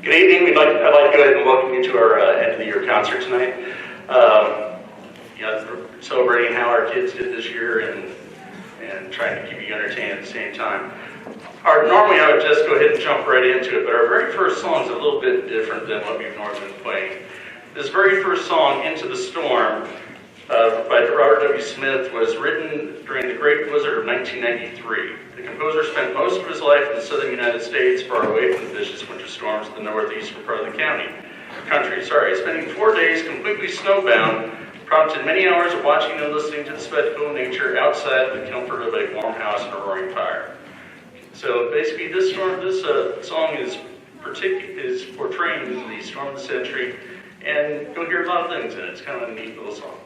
Good evening. I'd like to go ahead and welcome you to our end of the year concert tonight. We're celebrating how our kids did this year and trying to keep you entertained at the same time. Normally I would just go ahead and jump right into it, but our very first song is a little bit different than what we've normally been playing. This very first song, Into the Storm, by Robert W. Smith, was written during the Great Blizzard of 1993. The composer spent most of his life in the southern United States, far away from the vicious winter storms of the northeastern part of the country. Spending 4 days completely snowbound prompted many hours of watching and listening to the spectacle of nature outside the comfort of a warm house and a roaring fire. So basically, this song is portraying the storm of the century, and you'll hear a lot of things in it. It's kind of a neat little song.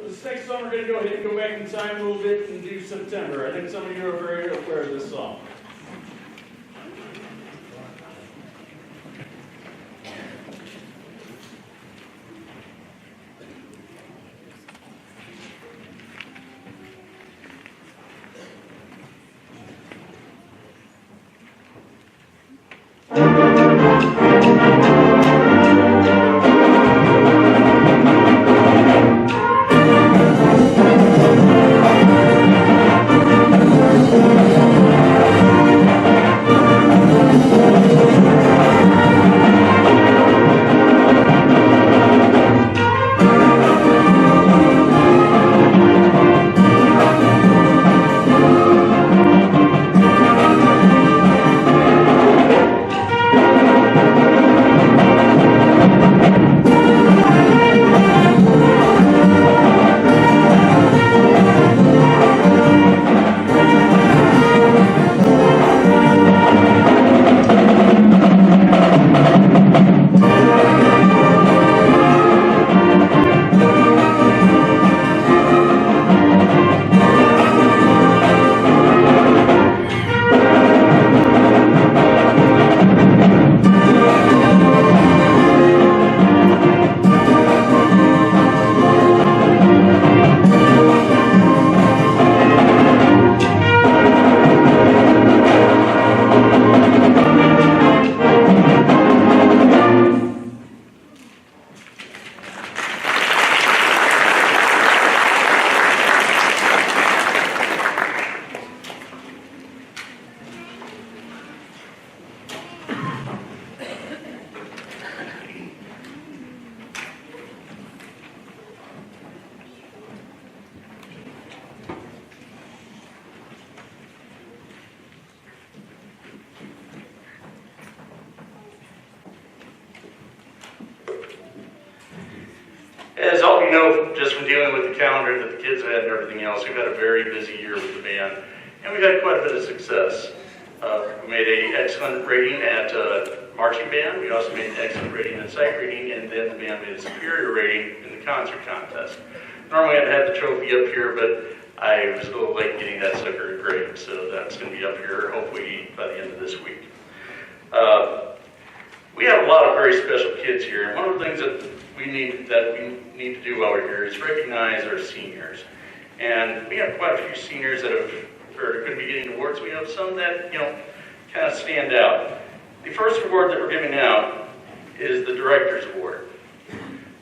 This next song, we're going to go ahead and go back in time a little bit and do September. I think some of you are very aware of this song. As all of you know, just from dealing with the calendar that the kids had and everything else, we've had a very busy year with the band, and we've had quite a bit of success. We made an excellent rating at marching band. We also made an excellent rating at sight reading, and then the band made a superior rating in the concert contest. Normally I'd have the trophy up here, but I was a little late getting that sucker grade, so that's going to be up here hopefully by the end of this week. We have a lot of very special kids here, and one of the things that we need to do while we're here is recognize our seniors. And we have quite a few seniors that are going to be getting awards. We have some that, kind of stand out. The first award that we're giving out is the Director's Award.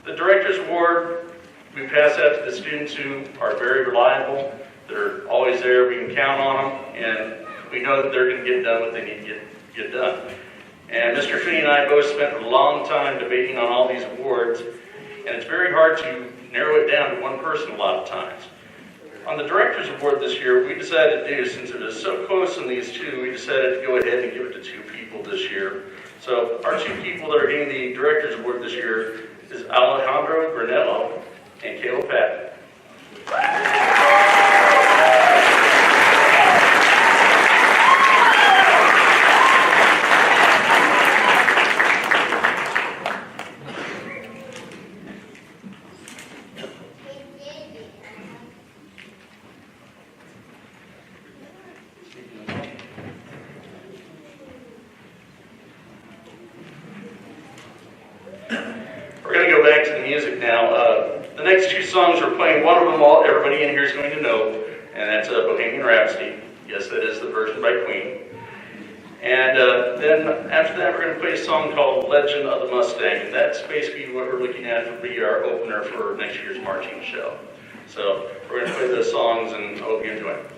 The Director's Award, we pass out to the students who are very reliable. They're always there. We can count on them, and we know that they're going to get done what they need to get done. And Mr. Finney and I both spent a long time debating on all these awards, and it's very hard to narrow it down to one person a lot of times. On the Director's Award this year, we decided to do, since it is so close in these two, we decided to go ahead and give it to two people this year. So our two people that are getting the Director's Award this year is Alejandro Granello and Caleb Patton. music now. The next two songs we're playing, one of them everybody in here is going to know, and that's Bohemian Rhapsody. Yes, that is the version by Queen. And then after that, we're going to play a song called Legend of the Mustang, and that's basically what we're looking at to be our opener for next year's marching show. So we're going to play those songs, and I hope you enjoy it.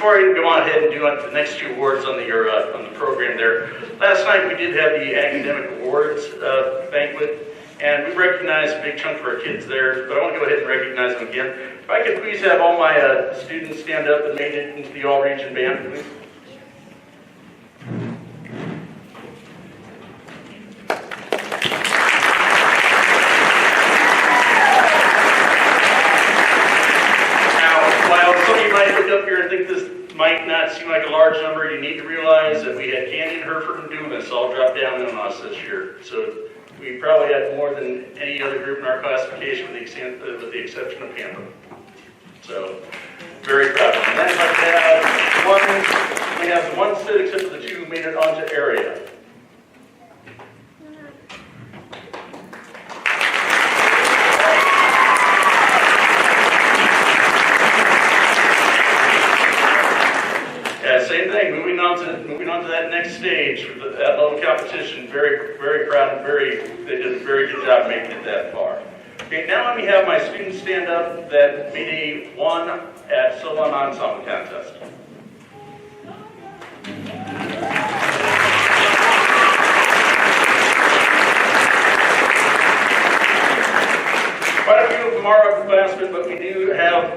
before I go on ahead and do the next two awards on the program there, last night we did have the academic awards banquet, and we recognized a big chunk of our kids there, but I want to go ahead and recognize them again. If I could please have all my students stand up and made it into the all-region band, please. Up here and think this might not seem like a large number, you need to realize that we had Candy and Hereford and Dumas all drop down on us this year. So we probably had more than any other group in our classification with the exception of Pampa. So very proud of them. And then if I we have the one sit except for the two who made it onto area. Same thing. Moving on to that next stage, that level of competition. Very, very proud and they did a very good job making it that far. Okay, now let me have my students stand up that made a 1 at solo and ensemble contest. Quite a few of them are upperclassmen, but we do have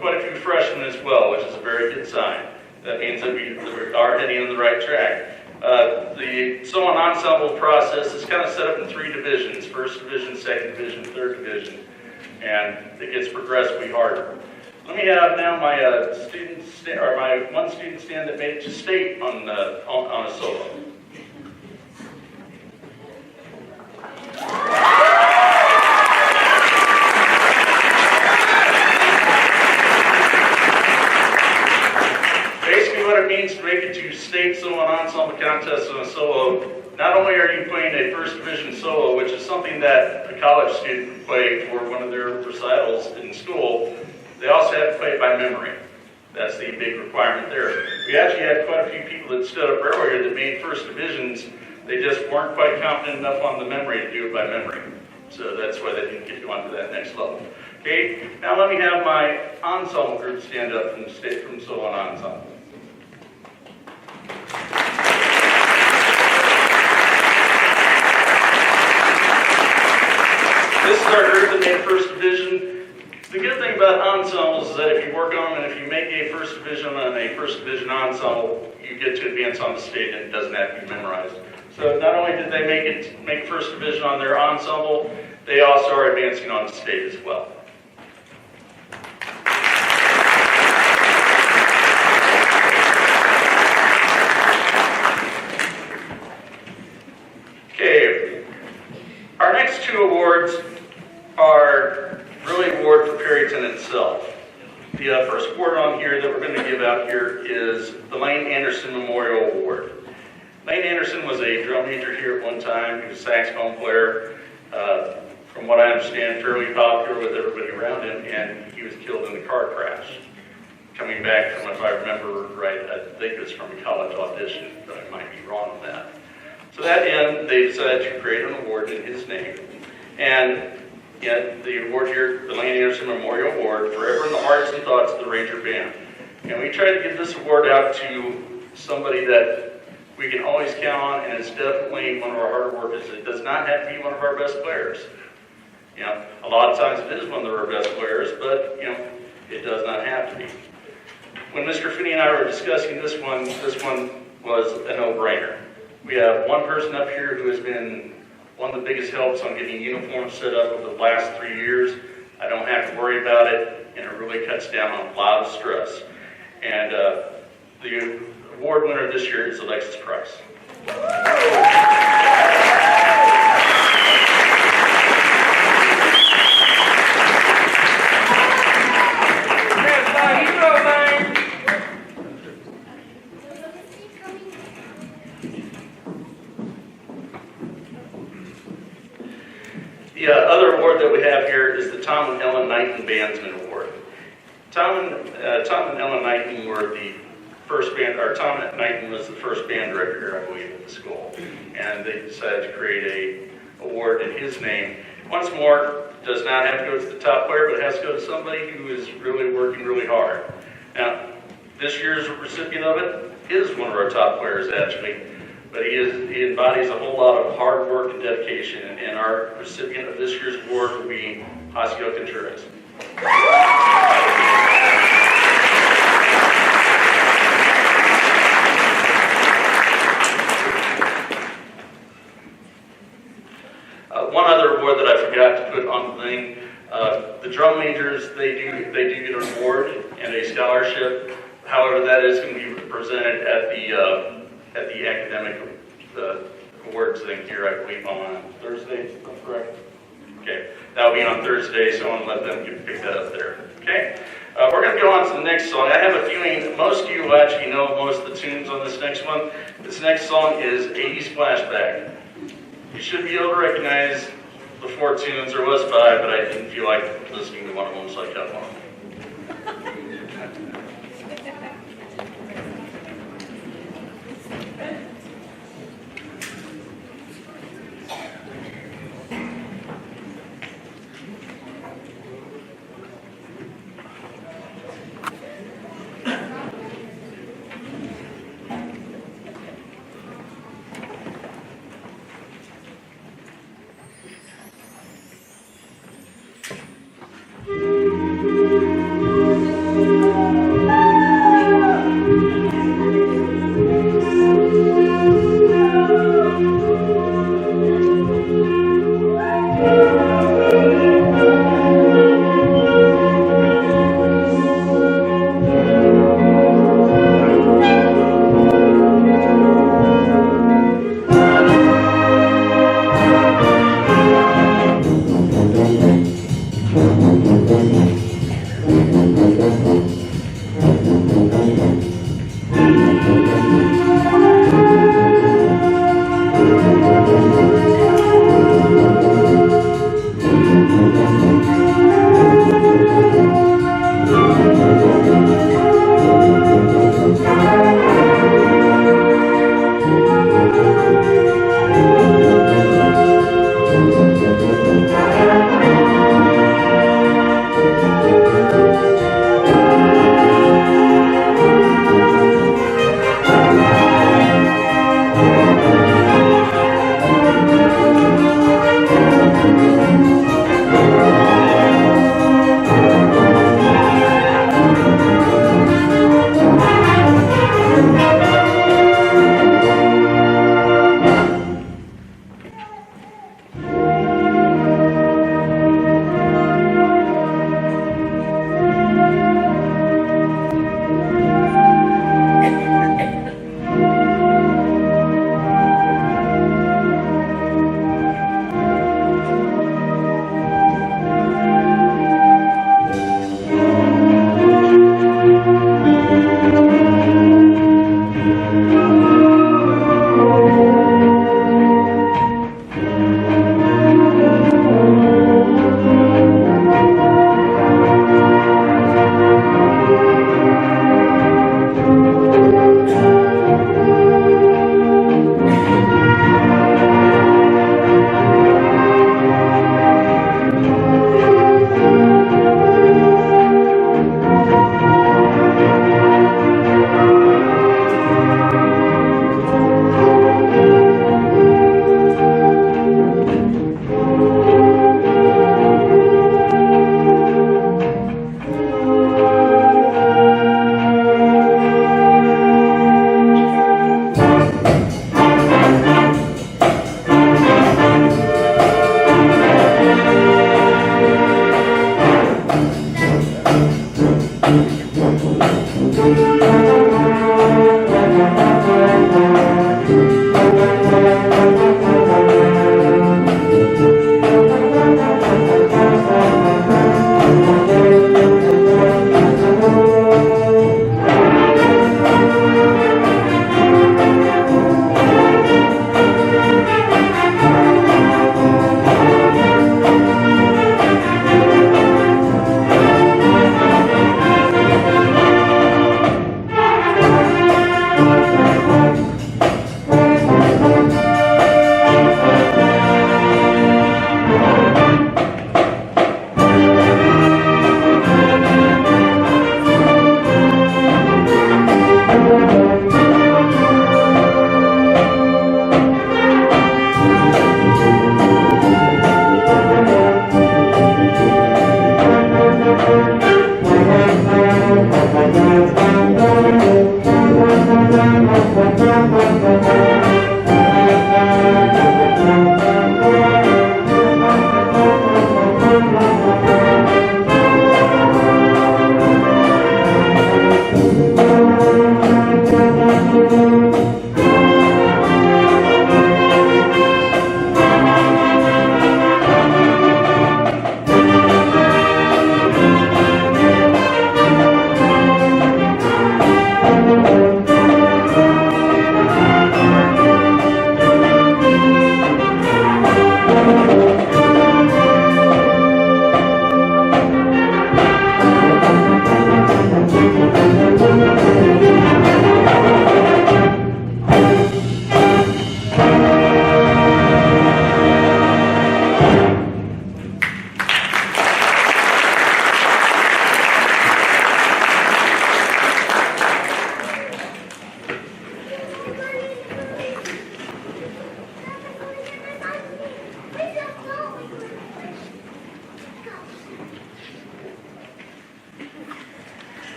quite a few freshmen as well, which is a very good sign. That means that we are heading in the right track. The solo and ensemble process is kind of set up in 3 divisions: first division, second division, third division, and it gets progressively harder. Let me have now my my one student stand that made it to state on a solo. What it means to make it to state solo and ensemble contests on a solo. Not only are you playing a first division solo, which is something that a college student would play for one of their recitals in school, they also have to play it by memory. That's the big requirement there. We actually had quite a few people that stood up earlier that made first divisions. They just weren't quite confident enough on the memory to do it by memory. So that's why they didn't get you onto that next level. Okay, now let me have my ensemble group stand up from solo and ensemble. This is our group that made first division. The good thing about ensembles is that if you work on them and if you make a first division on a first division ensemble, you get to advance on the state and it doesn't have to be memorized. So not only did they make first division on their ensemble, they also are advancing on the state as well. Our next 2 awards are really an award for Perryton itself. The first award on here that we're going to give out here is the Lane Anderson Memorial Award. Lane Anderson was a drum major here at one time. He was a saxophone player. From what I understand, fairly popular with everybody around him, and he was killed in a car crash. Coming back from, if I remember right, I think it was from a college audition, but I might be wrong on that. So that end, they decided to create an award in his name. And the award here, the Lane Anderson Memorial Award, forever in the hearts and thoughts of the Ranger Band. And we try to give this award out to somebody that we can always count on, and it's definitely one of our harder workers. It does not have to be one of our best players. A lot of times it is one of our best players, but it does not have to be. When Mr. Finney and I were discussing this one was a no-brainer. We have one person up here who has been one of the biggest helps on getting uniforms set up over the last 3 years. I don't have to worry about it, and it really cuts down on a lot of stress. And the award winner this year is Alexis Price. The other award that we have here is the Tom and Ellen Knighton Bandsman Award. Tom and Ellen Knighton were the first band, or Tom Knighton was the first band director here, I believe, at the school. And they decided to create an award in his name. Once more, does not have to go to the top player, but it has to go to somebody who is really working really hard. Now, This year's recipient of it is one of our top players, actually, but he embodies a whole lot of hard work and dedication, and our recipient of this year's award will be Hasio Contreras. One other award that I forgot to put on the thing, the drum majors, they do get an award and a scholarship. However, that is going to be presented at the academic awards thing here, I believe, on Thursday. Is that correct? Okay, that will be on Thursday, so I want to let them pick that up there. Okay, we're going to go on to the next song. I have a feeling most of you will actually know most of the tunes on this next one. This next song is 80s Flashback. You should be able to recognize the 4 tunes. There was 5, but I didn't feel like listening to one of them, so I kept one.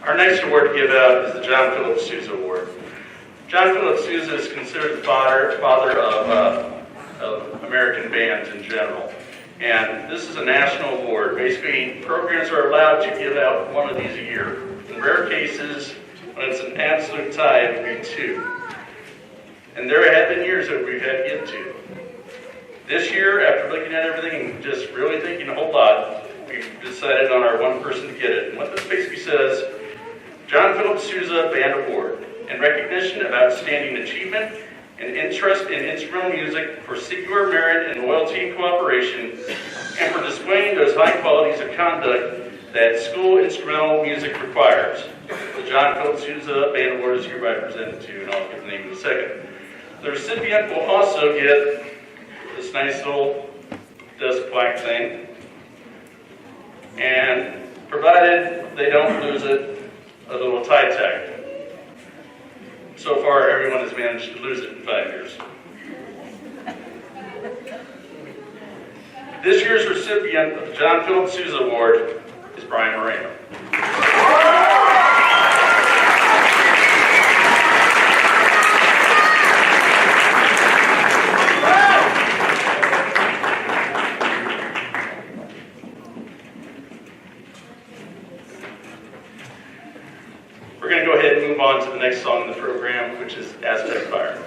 Our next award to give out is the John Philip Sousa Award. John Philip Sousa is considered the father of American bands in general. And this is a national award. Basically, programs are allowed to give out one of these a year. In rare cases, when it's an absolute tie, it would be two. And there have been years that we've had to give two. This year, after looking at everything and just really thinking a whole lot, we've decided on our one person to get it. And what this basically says, John Philip Sousa Band Award, in recognition of outstanding achievement and interest in instrumental music for singular merit and loyalty and cooperation, and for displaying those high qualities of conduct that school instrumental music requires. The John Philip Sousa Band Award is hereby presented to, and I'll give the name in a second. The recipient will also get this nice little desk plaque thing, and provided they don't lose it, a little tie tag. So far, everyone has managed to lose it in 5 years. This year's recipient of the John Philip Sousa Award is Brian Moreno. We're going to go ahead and move on to the next song in the program, which is Aztec Fire.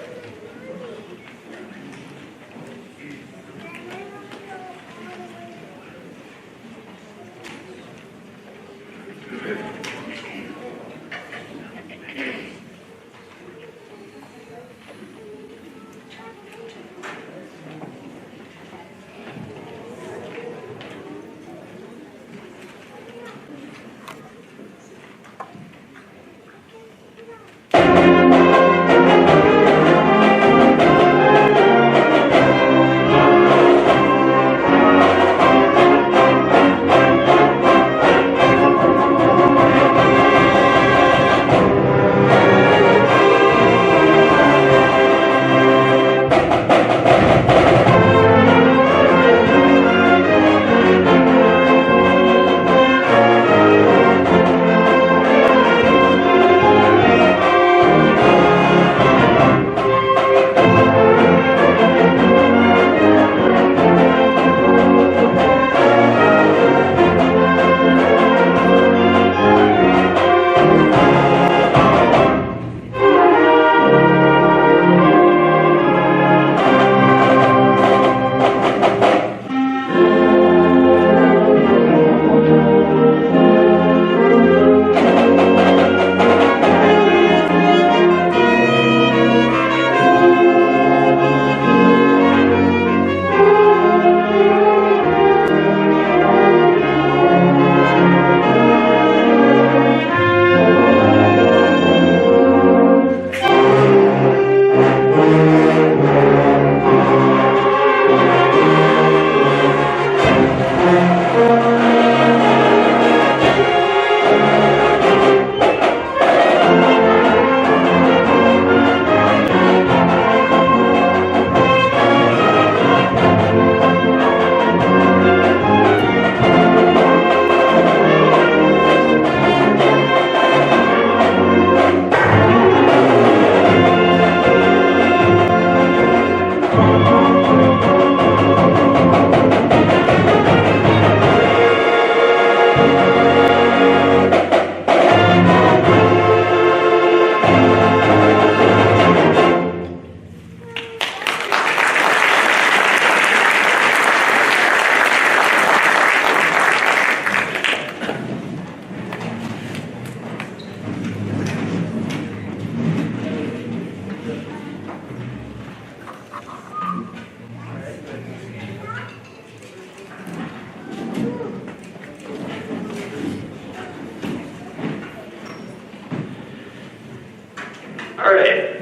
All right.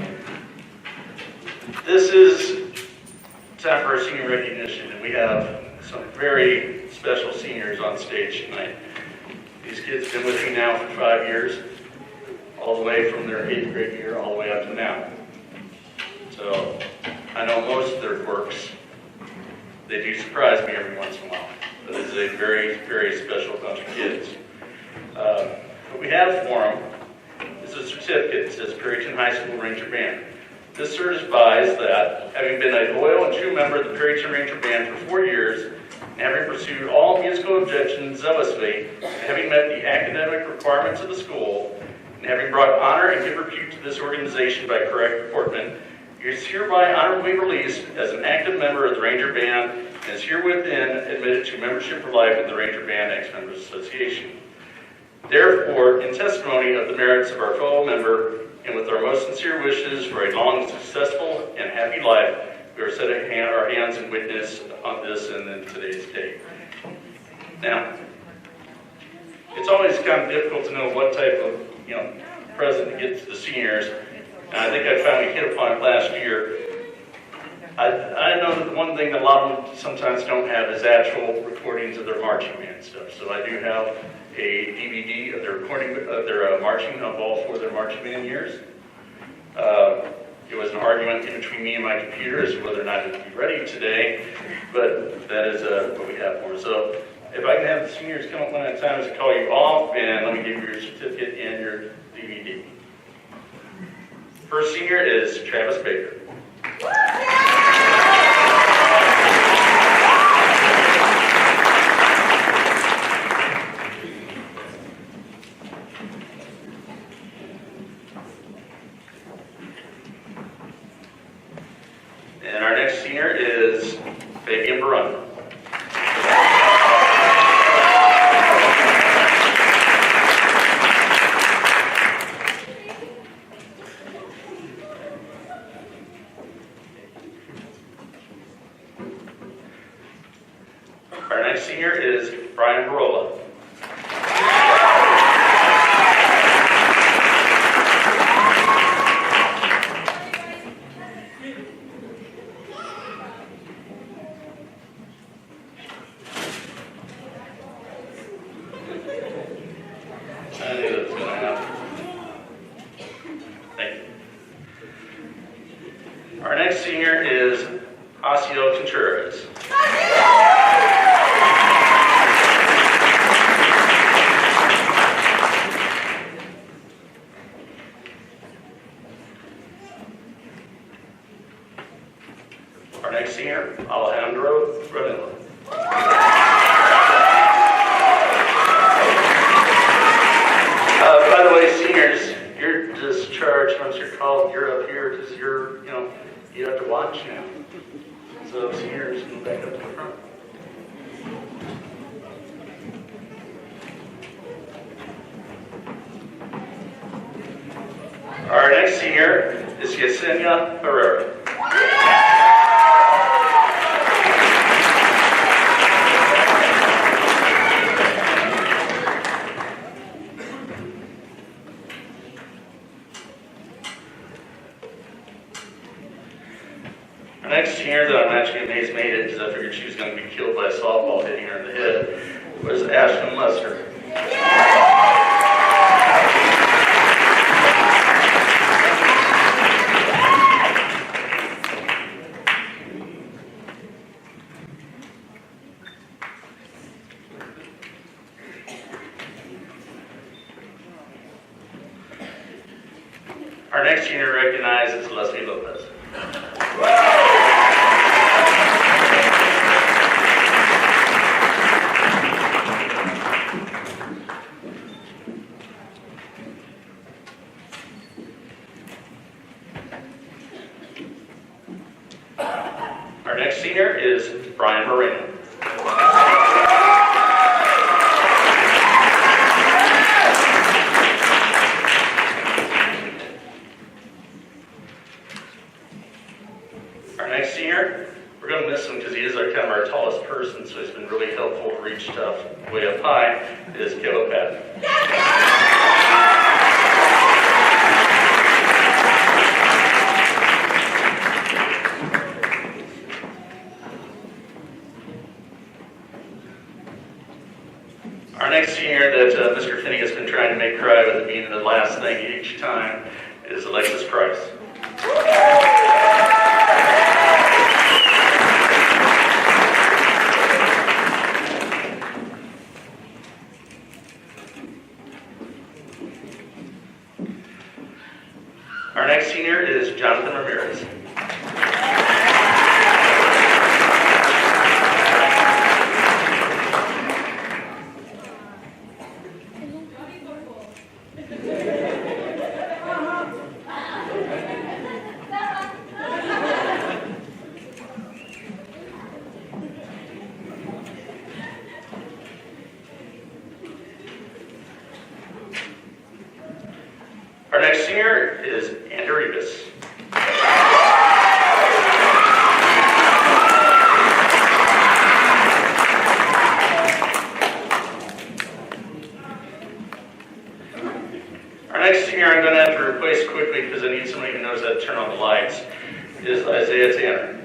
This is time for our senior recognition, and we have some very special seniors on stage tonight. These kids have been with me now for 5 years, all the way from their 8th grade year all the way up to now. So I know most of their quirks. They do surprise me every once in a while, but this is a very, very special bunch of kids. What we have for him is a certificate that says Perryton High School Ranger Band. This certifies that, having been a loyal and true member of the Perryton Ranger Band for 4 years, and having pursued all musical objections zealously, and having met the academic requirements of the school, and having brought honor and good repute to this organization by correct reportment, he is hereby honorably released as an active member of the Ranger Band and is herewith admitted to membership for life in the Ranger Band Ex-Members Association. Therefore, in testimony of the merits of our fellow member, and with our most sincere wishes for a long, successful, and happy life, we are setting our hands in witness on this and in today's date. Now, it's always kind of difficult to know what type of present to get to the seniors, and I think I finally hit upon it last year. I know that the one thing that a lot of them sometimes don't have is actual recordings of their marching band stuff. So I do have a DVD of their recording of their marching of all 4 of their marching band years. It was an argument in between me and my computer as to whether or not it would be ready today, but that is what we have for them. So if I can have the seniors come up one at a time as I call you off, and let me give you your certificate and your DVD. First senior is Travis Baker. And our next senior is Fabian Barun. Our next senior is Brian Barola. I knew that was going to happen. Thank you. Our next senior is Osio Contreras. Our next senior, Alejandro Ranilla. By the way, seniors, you're discharged once you're called. You're up here because you have to watch now. So seniors, go back up to the front. Our next senior is Yesenia Herrera. Our next senior that I'm actually amazed made it because I figured she was going to be killed by a softball hitting her in the head was Ashton Lester. Our next senior recognized is Leslie Lopez. Our next senior is Brian Moreno. Our next senior, we're going to miss him because he is kind of our tallest person, so he's been really helpful to reach stuff way up high, is Caleb Patton. Our next senior that Mr. Finney has been trying to make cry with it being the last thing each time is Alexis Price. next senior is Jonathan Ramirez. Our next senior is Andrew Rivas. Our next senior I'm going to have to replace quickly because I need somebody who knows how to turn on the lights, is Isaiah Tanner.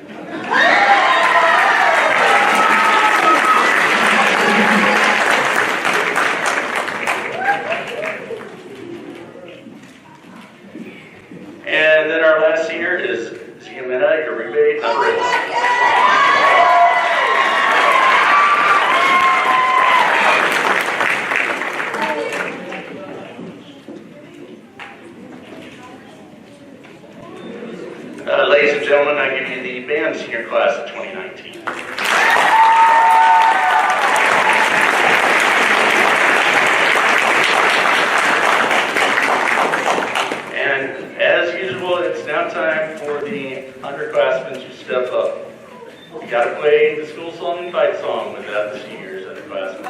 And then our last senior is Ziamena Uribe Alvarez. Ladies and gentlemen, I give you the band senior class of 2019. And as usual, it's now time for the underclassmen to step up. You gotta play the school song and fight song without the seniors, underclassmen.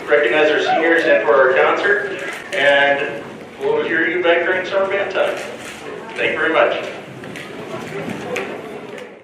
Recognize our seniors and for our concert, and we'll hear you back during summer band time. Thank you very much.